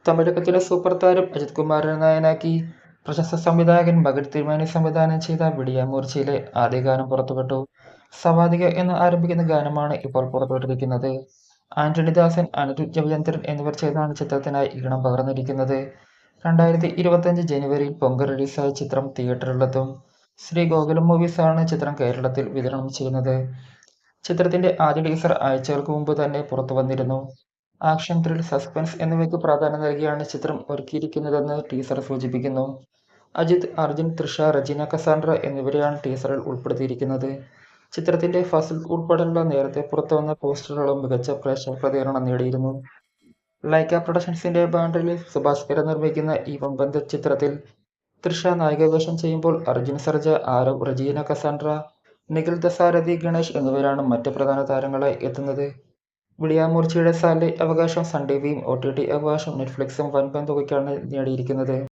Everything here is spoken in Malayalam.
തമിഴകത്തിലെ സൂപ്പർ താരം അജിത് കുമാറിനെ നായകനാക്കി പ്രശസ്ത സംവിധായകൻ മകൻ തിരുമേനി സംവിധാനം ചെയ്ത വെടിയാമൂർച്ചയിലെ ആദ്യ ഗാനം പുറത്തുവിട്ടു. സവാതിക എന്ന് ആരംഭിക്കുന്ന ഗാനമാണ് ഇപ്പോൾ പുറത്തുവിട്ടിരിക്കുന്നത്. ആന്റണി ദാസൻ, അനിരുദ്ധ് രവിചന്ദ്രൻ എന്നിവർ ചേർന്നാണ് ചിത്രത്തിനായി ഈണം പകർന്നിരിക്കുന്നത്. 2025 ജനുവരിയിൽ പൊങ്കൽ റിലീസായ ചിത്രം തിയേറ്ററിലെത്തും. ശ്രീ ഗോകുലം മൂവീസാണ് ചിത്രം കേരളത്തിൽ വിതരണം ചെയ്യുന്നത്. ചിത്രത്തിന്റെ ആദ്യ ടീസർ ആഴ്ചകൾക്ക് മുമ്പ് തന്നെ പുറത്തുവന്നിരുന്നു. ആക്ഷൻ, ത്രിൽ, സസ്പെൻസ് എന്നിവയ്ക്ക് പ്രാധാന്യം നൽകിയാണ് ചിത്രം ഒരുക്കിയിരിക്കുന്നതെന്ന് ടീസർ സൂചിപ്പിക്കുന്നു. അജിത്, അർജുൻ, തൃഷ, റജീന കസാൻഡ്ര എന്നിവരെയാണ് ടീസറിൽ ഉൾപ്പെടുത്തിയിരിക്കുന്നത്. ചിത്രത്തിന്റെ ഫസ്റ്റ് ലുക്ക് ഉൾപ്പെടെയുള്ള നേരത്തെ പുറത്തുവന്ന പോസ്റ്ററുകളും മികച്ച പ്രേക്ഷക പ്രതികരണം നേടിയിരുന്നു. ലൈക്ക പ്രൊഡക്ഷൻസിന്റെ ബാനറിൽ സുഭാസ്കര നിർമ്മിക്കുന്ന ഈ വമ്പൻ ചിത്രത്തിൽ തൃഷ നായികാവേഷം ചെയ്യുമ്പോൾ അർജുൻ സർജ, ആരവ്, റജീന കസാൻഡ്ര, നിഖിൽ ദസാരഥി, ഗണേഷ് എന്നിവരാണ് മറ്റ് പ്രധാന താരങ്ങളായി എത്തുന്നത്. വെടിയാമൂർച്ചയുടെ സാറ്റലൈറ്റ് അവകാശം സൺ ടിവിയും OTT അവകാശം നെറ്റ്ഫ്ലിക്സും വൻപൻ തുകയ്ക്കാണ് നേടിയിരിക്കുന്നത്.